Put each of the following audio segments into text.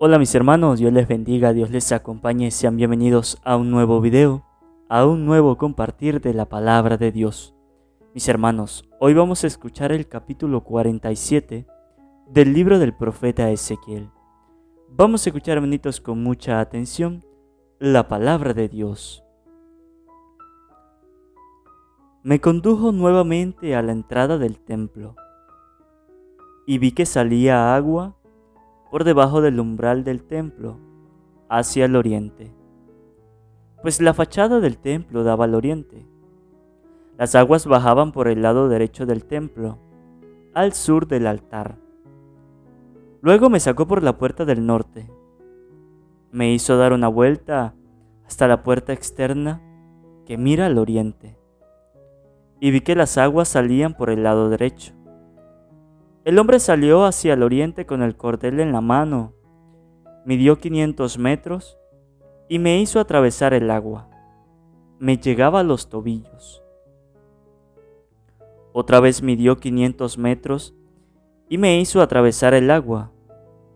Hola mis hermanos, Dios les bendiga, Dios les acompañe, sean bienvenidos a un nuevo video, a un nuevo compartir de la palabra de Dios. Mis hermanos, hoy vamos a escuchar el capítulo 47 del libro del profeta Ezequiel. Vamos a escuchar, hermanitos, con mucha atención la palabra de Dios. Me condujo nuevamente a la entrada del templo y vi que salía agua por debajo del umbral del templo, hacia el oriente, pues la fachada del templo daba al oriente. Las aguas bajaban por el lado derecho del templo, al sur del altar. Luego me sacó por la puerta del norte. Me hizo dar una vuelta hasta la puerta externa que mira al oriente, y vi que las aguas salían por el lado derecho. El hombre salió hacia el oriente con el cordel en la mano, midió 500 metros y me hizo atravesar el agua. Me llegaba a los tobillos. Otra vez midió 500 metros y me hizo atravesar el agua.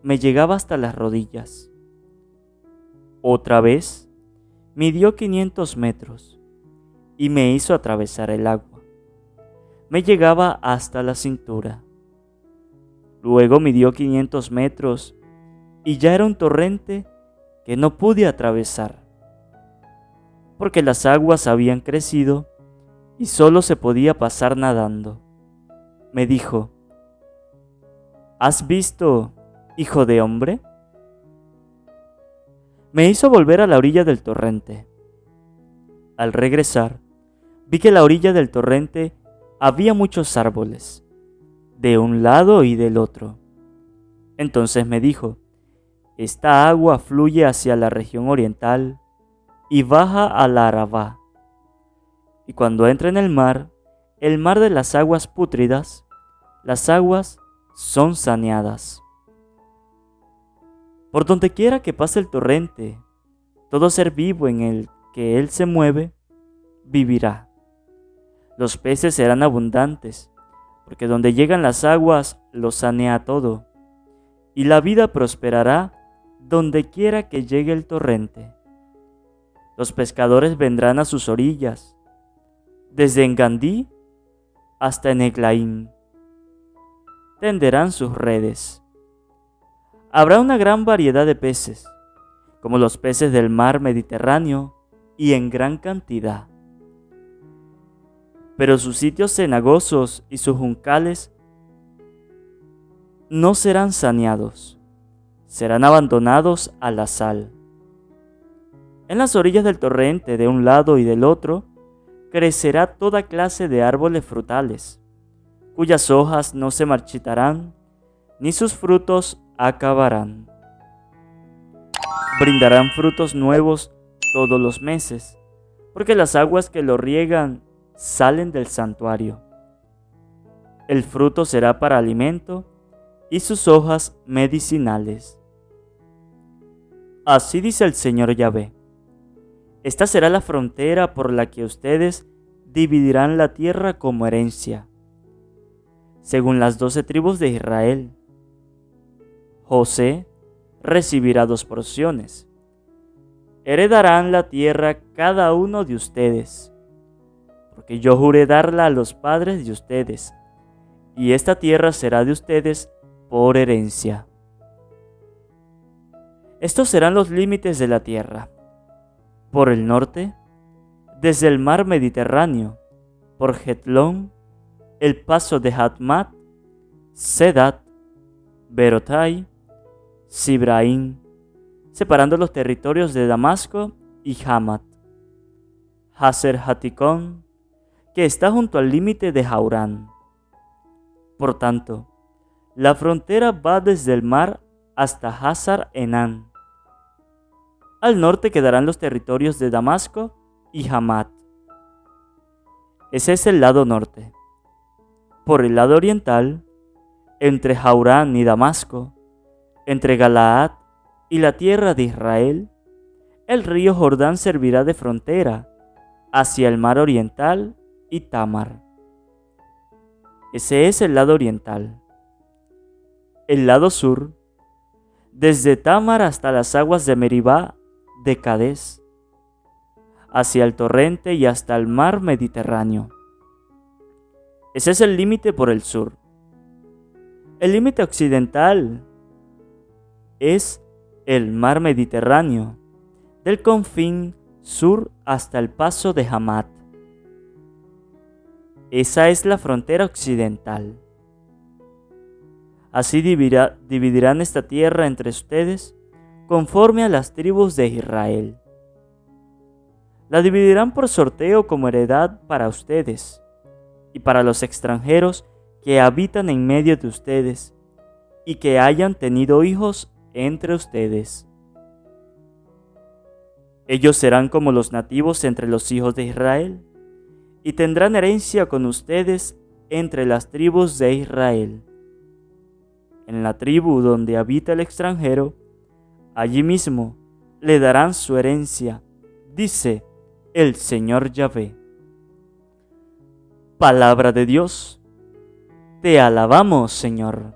Me llegaba hasta las rodillas. Otra vez midió 500 metros y me hizo atravesar el agua. Me llegaba hasta la cintura. Luego midió 500 metros y ya era un torrente que no pude atravesar, porque las aguas habían crecido y solo se podía pasar nadando. Me dijo: ¿Has visto, hijo de hombre? Me hizo volver a la orilla del torrente. Al regresar, vi que a la orilla del torrente había muchos árboles, de un lado y del otro. Entonces me dijo: esta agua fluye hacia la región oriental y baja a la Arabá. Y cuando entra en el mar de las aguas pútridas, las aguas son saneadas. Por donde quiera que pase el torrente, todo ser vivo en el que él se mueve, vivirá. Los peces serán abundantes, porque donde llegan las aguas lo sanea todo, y la vida prosperará donde quiera que llegue el torrente. Los pescadores vendrán a sus orillas, desde Engandí hasta en Eglaim. Tenderán sus redes. Habrá una gran variedad de peces, como los peces del mar Mediterráneo, y en gran cantidad. Pero sus sitios cenagosos y sus juncales no serán saneados, serán abandonados a la sal. En las orillas del torrente, de un lado y del otro, crecerá toda clase de árboles frutales, cuyas hojas no se marchitarán, ni sus frutos acabarán. Brindarán frutos nuevos todos los meses, porque las aguas que lo riegan salen del santuario. El fruto será para alimento y sus hojas medicinales. Así dice el Señor Yahvé: esta será la frontera por la que ustedes dividirán la tierra como herencia, según las 12 tribus de Israel. José recibirá 2 porciones. Heredarán la tierra cada uno de ustedes, porque yo juré darla a los padres de ustedes, y esta tierra será de ustedes por herencia. Estos serán los límites de la tierra. Por el norte, desde el mar Mediterráneo, por Hetlón, el paso de Hatmat, Sedat, Berotai, Sibraín, separando los territorios de Damasco y Hamat. Haser Hatikon, que está junto al límite de Haurán. Por tanto, la frontera va desde el mar hasta Hazar Enán. Al norte quedarán los territorios de Damasco y Hamat. Ese es el lado norte. Por el lado oriental, entre Haurán y Damasco, entre Galaad y la tierra de Israel, el río Jordán servirá de frontera hacia el mar oriental y Tamar. Ese es el lado oriental. El lado sur, desde Tamar hasta las aguas de Meribá de Cades, hacia el torrente y hasta el mar Mediterráneo. Ese es el límite por el sur. El límite occidental es el mar Mediterráneo, del confín sur hasta el paso de Hamat. Esa es la frontera occidental. Así dividirán esta tierra entre ustedes conforme a las tribus de Israel. La dividirán por sorteo como heredad para ustedes y para los extranjeros que habitan en medio de ustedes y que hayan tenido hijos entre ustedes. Ellos serán como los nativos entre los hijos de Israel y tendrán herencia con ustedes entre las tribus de Israel. En la tribu donde habita el extranjero, allí mismo le darán su herencia, dice el Señor Yahvé. Palabra de Dios. Te alabamos, Señor.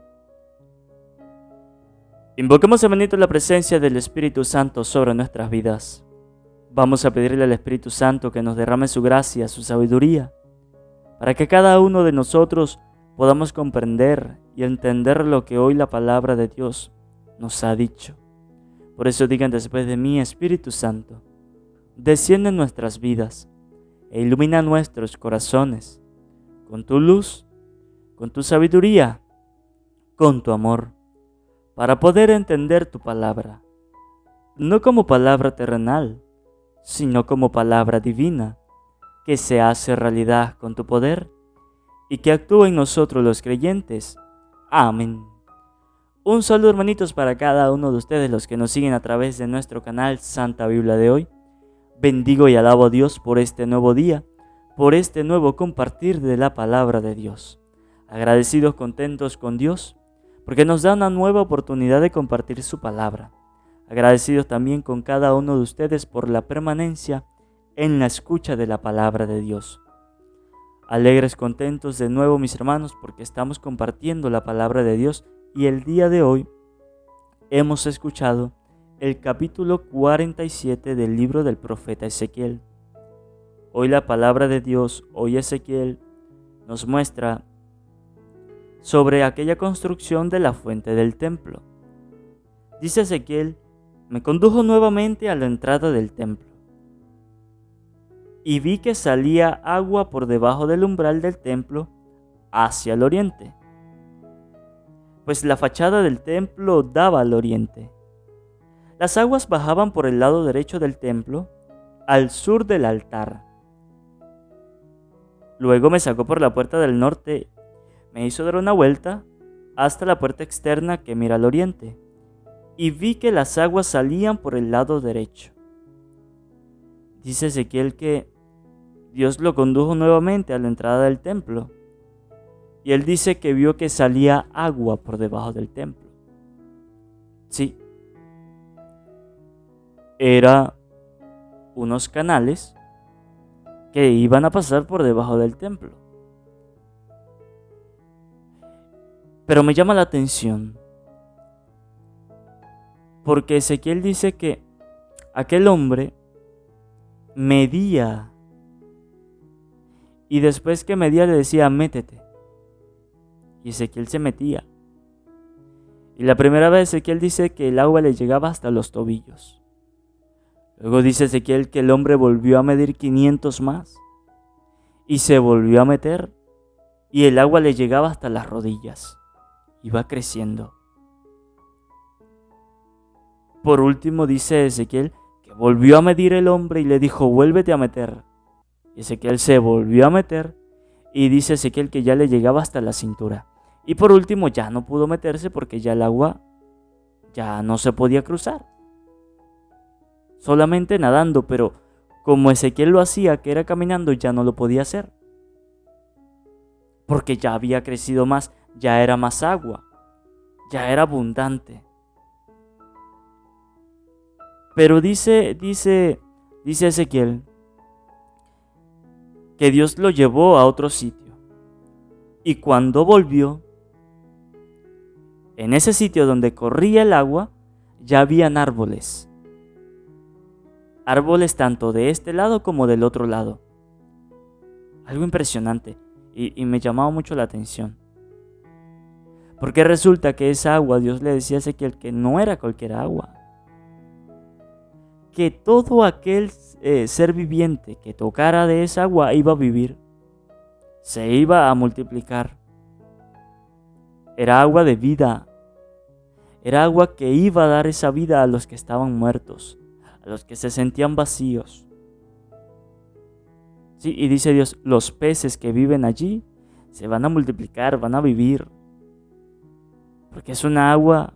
Invoquemos a bendito la presencia del Espíritu Santo sobre nuestras vidas. Vamos a pedirle al Espíritu Santo que nos derrame su gracia, su sabiduría, para que cada uno de nosotros podamos comprender y entender lo que hoy la palabra de Dios nos ha dicho. Por eso digan después de mí: Espíritu Santo, desciende en nuestras vidas e ilumina nuestros corazones con tu luz, con tu sabiduría, con tu amor, para poder entender tu palabra, no como palabra terrenal, sino como palabra divina, que se hace realidad con tu poder y que actúa en nosotros los creyentes. Amén. Un saludo, hermanitos, para cada uno de ustedes, los que nos siguen a través de nuestro canal Santa Biblia de hoy. Bendigo y alabo a Dios por este nuevo día, por este nuevo compartir de la palabra de Dios. Agradecidos, contentos con Dios, porque nos da una nueva oportunidad de compartir su palabra. Agradecidos también con cada uno de ustedes por la permanencia en la escucha de la palabra de Dios. Alegres, contentos de nuevo, mis hermanos, porque estamos compartiendo la palabra de Dios y el día de hoy hemos escuchado el capítulo 47 del libro del profeta Ezequiel. Hoy la palabra de Dios, hoy Ezequiel, nos muestra sobre aquella construcción de la fuente del templo. Dice Ezequiel: me condujo nuevamente a la entrada del templo y vi que salía agua por debajo del umbral del templo hacia el oriente, pues la fachada del templo daba al oriente. Las aguas bajaban por el lado derecho del templo, al sur del altar. Luego me sacó por la puerta del norte, me hizo dar una vuelta hasta la puerta externa que mira al oriente, y vi que las aguas salían por el lado derecho. Dice Ezequiel que Dios lo condujo nuevamente a la entrada del templo, y él dice que vio que salía agua por debajo del templo. Sí, eran unos canales que iban a pasar por debajo del templo. Pero me llama la atención porque Ezequiel dice que aquel hombre medía, y después que medía le decía: métete. Y Ezequiel se metía. Y la primera vez Ezequiel dice que el agua le llegaba hasta los tobillos. Luego dice Ezequiel que el hombre volvió a medir 500 más y se volvió a meter, y el agua le llegaba hasta las rodillas. Iba creciendo. Por último dice Ezequiel que volvió a medir el hombre y le dijo: vuélvete a meter. Y Ezequiel se volvió a meter, y dice Ezequiel que ya le llegaba hasta la cintura. Y por último ya no pudo meterse porque ya el agua ya no se podía cruzar. Solamente nadando, pero como Ezequiel lo hacía, que era caminando, ya no lo podía hacer. Porque ya había crecido más, ya era más agua, ya era abundante. Pero dice Ezequiel que Dios lo llevó a otro sitio. Y cuando volvió, en ese sitio donde corría el agua, ya habían árboles. Árboles tanto de este lado como del otro lado. Algo impresionante y me llamaba mucho la atención. Porque resulta que esa agua, Dios le decía a Ezequiel que no era cualquier agua. Que todo aquel ser viviente que tocara de esa agua iba a vivir. Se iba a multiplicar. Era agua de vida. Era agua que iba a dar esa vida a los que estaban muertos, a los que se sentían vacíos. Sí, y dice Dios, los peces que viven allí se van a multiplicar, van a vivir. Porque es una agua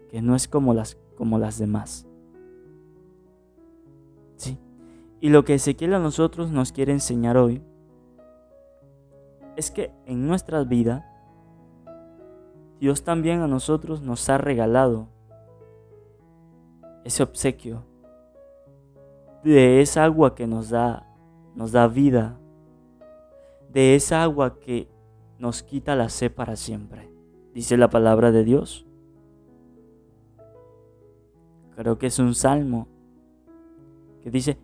que no es como las demás. Sí. Y lo que Ezequiel a nosotros nos quiere enseñar hoy es que en nuestras vidas Dios también a nosotros nos ha regalado ese obsequio de esa agua que nos da vida, de esa agua que nos quita la sed para siempre. Dice la palabra de Dios. Creo que es un salmo que dice,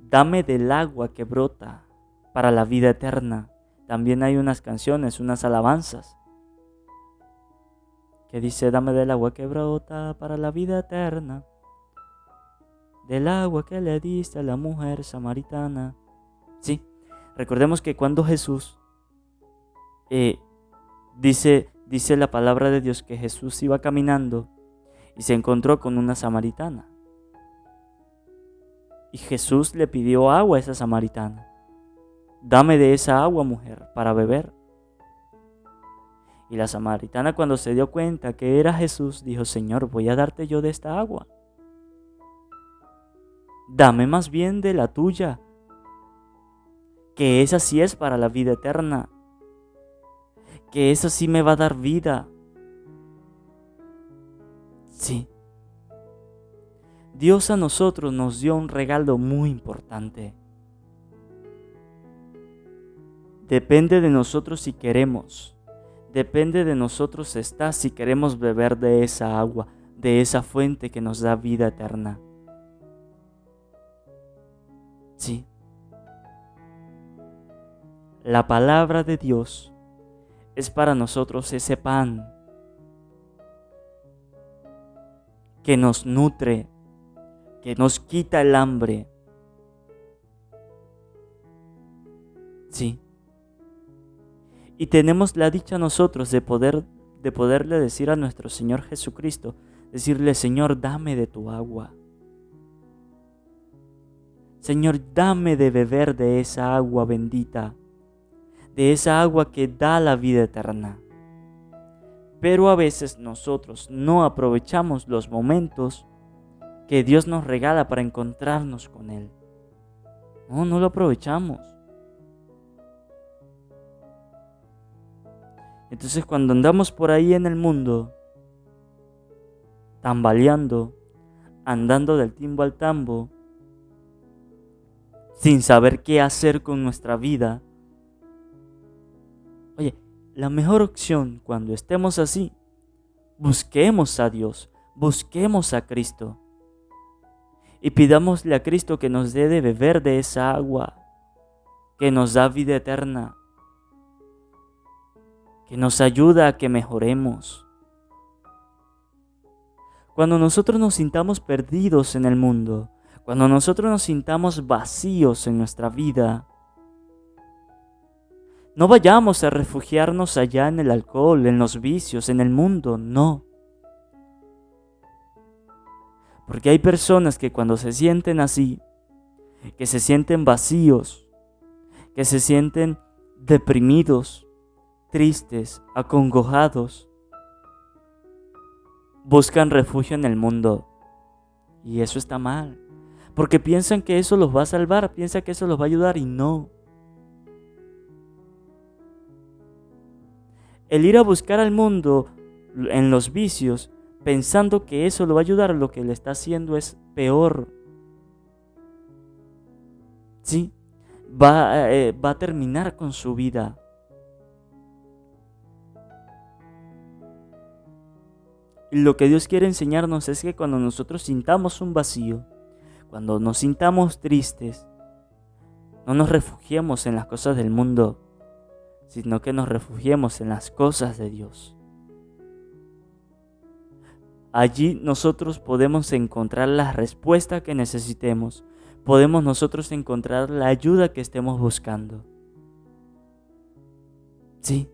dame del agua que brota para la vida eterna. También hay unas canciones, unas alabanzas, que dice, dame del agua que brota para la vida eterna, del agua que le diste a la mujer samaritana. Sí, recordemos que cuando Jesús, dice la palabra de Dios que Jesús iba caminando y se encontró con una samaritana. Y Jesús le pidió agua a esa samaritana. Dame de esa agua, mujer, para beber. Y la samaritana, cuando se dio cuenta que era Jesús, dijo, Señor, voy a darte yo de esta agua. Dame más bien de la tuya, que esa sí es para la vida eterna, que esa sí me va a dar vida. Sí. Dios a nosotros nos dio un regalo muy importante. Depende de nosotros si queremos. Depende de nosotros está si queremos beber de esa agua, de esa fuente que nos da vida eterna. Sí. La palabra de Dios es para nosotros ese pan que nos nutre, que nos quita el hambre. Sí. Y tenemos la dicha nosotros de poderle decir a nuestro Señor Jesucristo, decirle, Señor, dame de tu agua. Señor, dame de beber de esa agua bendita, de esa agua que da la vida eterna. Pero a veces nosotros no aprovechamos los momentos que Dios nos regala para encontrarnos con Él. No lo aprovechamos. Entonces cuando andamos por ahí en el mundo, tambaleando, andando del timbo al tambo, sin saber qué hacer con nuestra vida, oye, la mejor opción cuando estemos así, busquemos a Dios, busquemos a Cristo y pidámosle a Cristo que nos dé de beber de esa agua que nos da vida eterna, que nos ayuda a que mejoremos. Cuando nosotros nos sintamos perdidos en el mundo, cuando nosotros nos sintamos vacíos en nuestra vida, no vayamos a refugiarnos allá en el alcohol, en los vicios, en el mundo, no. Porque hay personas que cuando se sienten así, que se sienten vacíos, que se sienten deprimidos, tristes, acongojados, buscan refugio en el mundo. Y eso está mal, porque piensan que eso los va a salvar, piensan que eso los va a ayudar y no. El ir a buscar al mundo en los vicios, pensando que eso lo va a ayudar, lo que le está haciendo es peor. Sí, va a terminar con su vida. Y lo que Dios quiere enseñarnos es que cuando nosotros sintamos un vacío, cuando nos sintamos tristes, no nos refugiemos en las cosas del mundo, sino que nos refugiemos en las cosas de Dios. Allí nosotros podemos encontrar la respuesta que necesitemos. Podemos nosotros encontrar la ayuda que estemos buscando. Sí,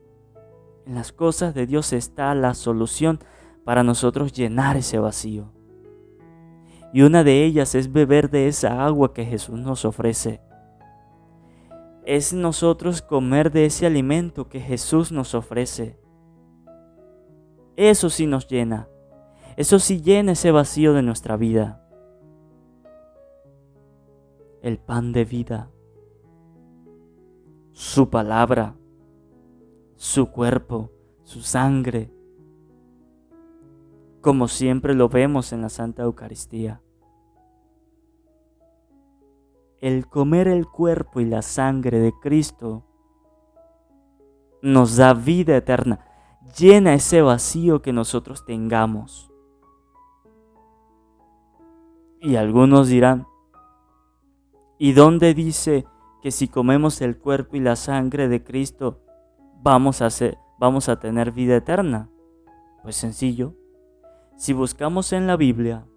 en las cosas de Dios está la solución para nosotros llenar ese vacío. Y una de ellas es beber de esa agua que Jesús nos ofrece. Es nosotros comer de ese alimento que Jesús nos ofrece. Eso sí nos llena. Eso sí llena ese vacío de nuestra vida. El pan de vida, su palabra, su cuerpo, su sangre, como siempre lo vemos en la Santa Eucaristía. El comer el cuerpo y la sangre de Cristo nos da vida eterna, llena ese vacío que nosotros tengamos. Y algunos dirán, ¿y dónde dice que si comemos el cuerpo y la sangre de Cristo vamos a tener vida eterna? Pues sencillo. Si buscamos en la Biblia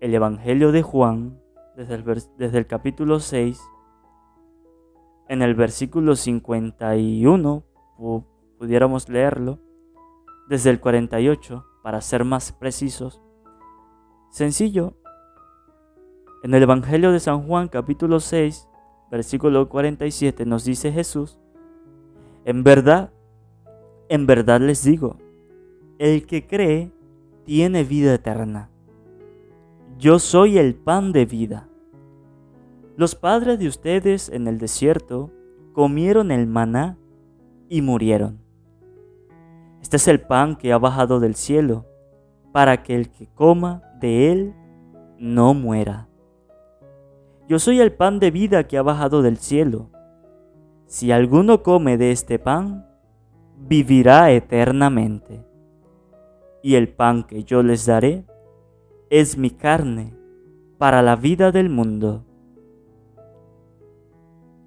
el Evangelio de Juan, desde el capítulo 6, en el versículo 51, pudiéramos leerlo, desde el 48, para ser más precisos. Sencillo, en el Evangelio de San Juan, capítulo 6, versículo 47, nos dice Jesús, en verdad les digo, el que cree tiene vida eterna. Yo soy el pan de vida. Los padres de ustedes en el desierto comieron el maná y murieron. Este es el pan que ha bajado del cielo, para que el que coma de él no muera. Yo soy el pan de vida que ha bajado del cielo. Si alguno come de este pan, vivirá eternamente. Y el pan que yo les daré es mi carne para la vida del mundo.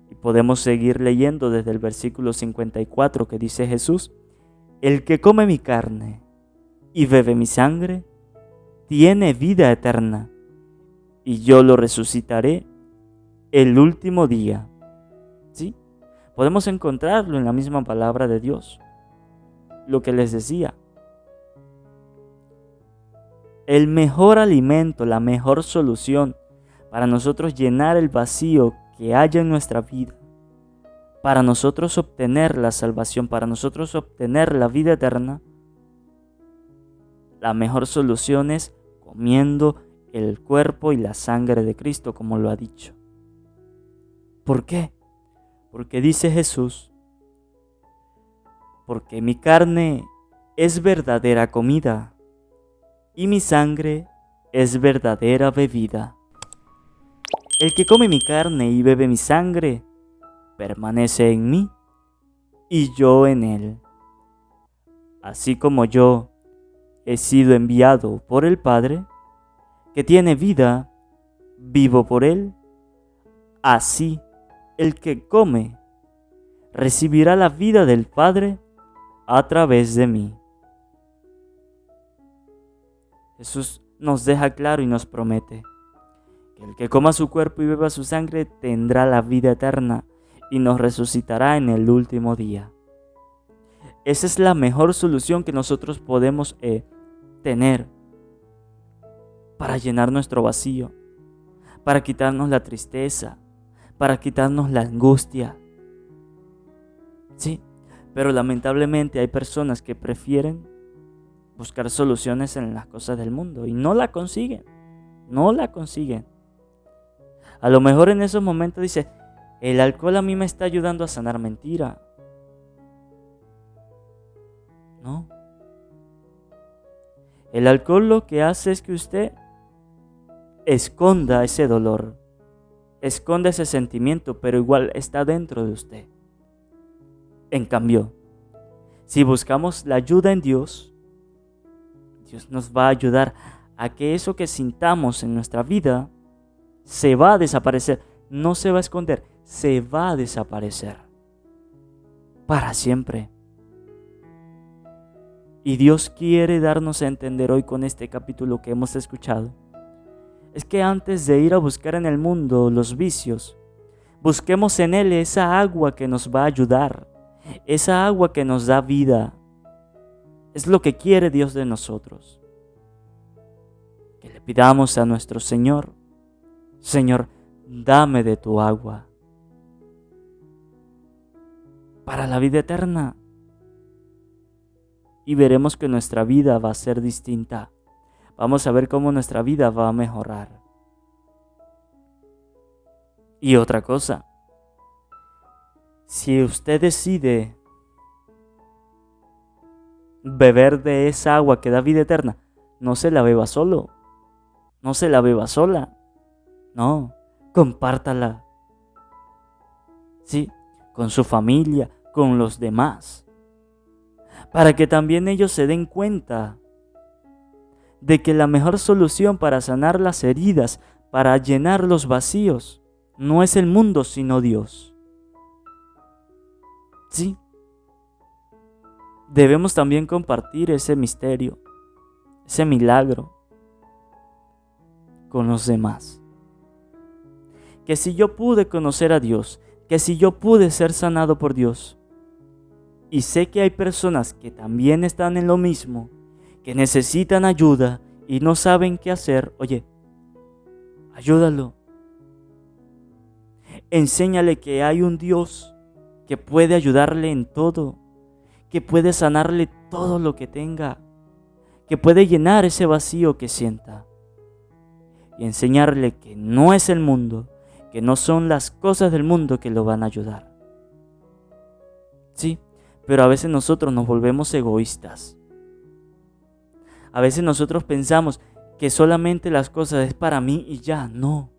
Y podemos seguir leyendo desde el versículo 54 que dice Jesús, el que come mi carne y bebe mi sangre, tiene vida eterna, y yo lo resucitaré el último día. ¿Sí? Podemos encontrarlo en la misma palabra de Dios. Lo que les decía. El mejor alimento, la mejor solución para nosotros llenar el vacío que haya en nuestra vida, para nosotros obtener la salvación, para nosotros obtener la vida eterna, la mejor solución es comiendo el cuerpo y la sangre de Cristo, como lo ha dicho. ¿Por qué? Porque dice Jesús, porque mi carne es verdadera comida y mi sangre es verdadera bebida. El que come mi carne y bebe mi sangre, permanece en mí y yo en él. Así como yo he sido enviado por el Padre, que tiene vida, vivo por él, así el que come recibirá la vida del Padre a través de mí. Jesús nos deja claro y nos promete que el que coma su cuerpo y beba su sangre tendrá la vida eterna y nos resucitará en el último día. Esa es la mejor solución que nosotros podemos tener para llenar nuestro vacío, para quitarnos la tristeza, para quitarnos la angustia. Sí, pero lamentablemente hay personas que prefieren buscar soluciones en las cosas del mundo y no la consiguen. A lo mejor en esos momentos dice, el alcohol a mí me está ayudando a sanar. Mentira. No. El alcohol lo que hace es que usted esconda ese dolor, esconda ese sentimiento, pero igual está dentro de usted. En cambio, si buscamos la ayuda en Dios, Dios nos va a ayudar a que eso que sintamos en nuestra vida se va a desaparecer, no se va a esconder, se va a desaparecer para siempre. Y Dios quiere darnos a entender hoy con este capítulo que hemos escuchado, es que antes de ir a buscar en el mundo los vicios, busquemos en Él esa agua que nos va a ayudar, esa agua que nos da vida. Es lo que quiere Dios de nosotros. Que le pidamos a nuestro Señor, Señor, dame de tu agua para la vida eterna. Y veremos que nuestra vida va a ser distinta. Vamos a ver cómo nuestra vida va a mejorar. Y otra cosa, si usted decide beber de esa agua que da vida eterna, no se la beba solo, no se la beba sola, no, compártala, sí, con su familia, con los demás, para que también ellos se den cuenta de que la mejor solución para sanar las heridas, para llenar los vacíos, no es el mundo sino Dios. Sí, debemos también compartir ese misterio, ese milagro con los demás. Que si yo pude conocer a Dios, que si yo pude ser sanado por Dios, y sé que hay personas que también están en lo mismo, que necesitan ayuda y no saben qué hacer, oye, ayúdalo. Enséñale que hay un Dios que puede ayudarle en todo, que puede sanarle todo lo que tenga, que puede llenar ese vacío que sienta. Y enseñarle que no es el mundo, que no son las cosas del mundo que lo van a ayudar. Sí, pero a veces nosotros nos volvemos egoístas. A veces nosotros pensamos que solamente las cosas es para mí y ya, no.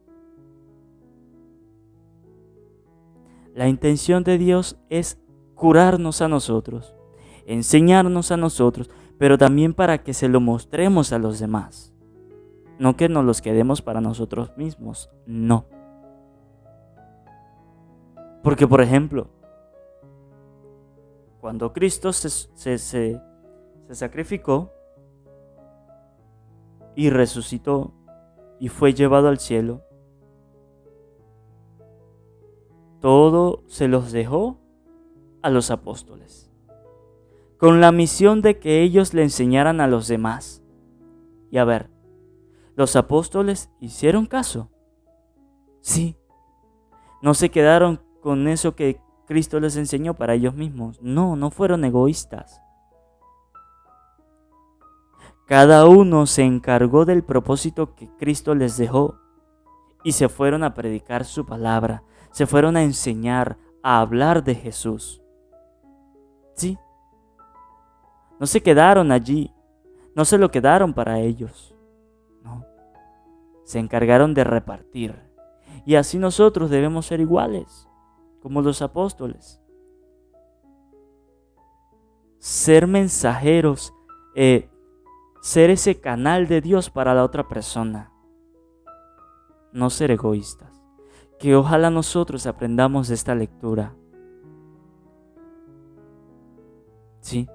La intención de Dios es curarnos a nosotros, enseñarnos a nosotros, pero también para que se lo mostremos a los demás. No que nos los quedemos para nosotros mismos, no. Porque, por ejemplo, cuando Cristo se sacrificó y resucitó y fue llevado al cielo, todo se los dejó a los apóstoles, con la misión de que ellos le enseñaran a los demás. Y a ver, ¿los apóstoles hicieron caso? Sí. No se quedaron con eso que Cristo les enseñó para ellos mismos. No, no fueron egoístas. Cada uno se encargó del propósito que Cristo les dejó y se fueron a predicar su palabra, se fueron a enseñar, a hablar de Jesús. Sí. No se quedaron allí, no se lo quedaron para ellos. No. Se encargaron de repartir. Y así nosotros debemos ser iguales, como los apóstoles. Ser mensajeros, ser ese canal de Dios para la otra persona. No ser egoístas. Que ojalá nosotros aprendamos de esta lectura. Sí,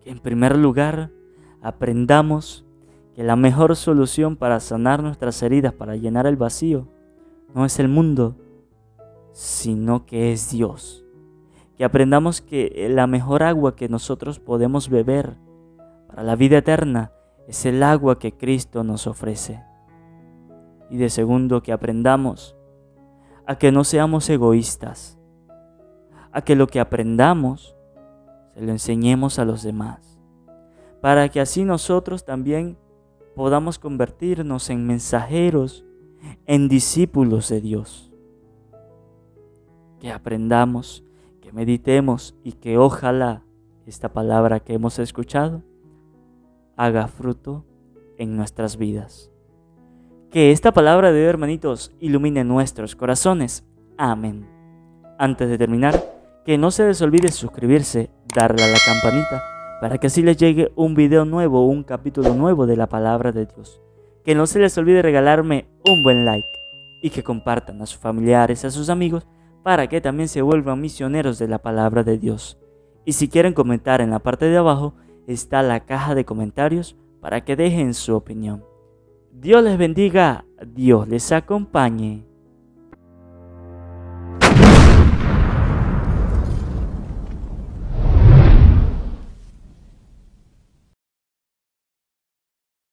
que en primer lugar aprendamos que la mejor solución para sanar nuestras heridas, para llenar el vacío, no es el mundo, sino que es Dios. Que aprendamos que la mejor agua que nosotros podemos beber para la vida eterna es el agua que Cristo nos ofrece. Y de segundo, que aprendamos a que no seamos egoístas, a que lo que aprendamos se lo enseñemos a los demás, para que así nosotros también podamos convertirnos en mensajeros, en discípulos de Dios. Que aprendamos, que meditemos y que ojalá esta palabra que hemos escuchado haga fruto en nuestras vidas. Que esta palabra de Dios, hermanitos, ilumine nuestros corazones. Amén. Antes de terminar, que no se les olvide suscribirse, darle a la campanita, para que así les llegue un video nuevo o un capítulo nuevo de la palabra de Dios. Que no se les olvide regalarme un buen like y que compartan a sus familiares, a sus amigos, para que también se vuelvan misioneros de la palabra de Dios. Y si quieren comentar, en la parte de abajo está la caja de comentarios para que dejen su opinión. Dios les bendiga, Dios les acompañe.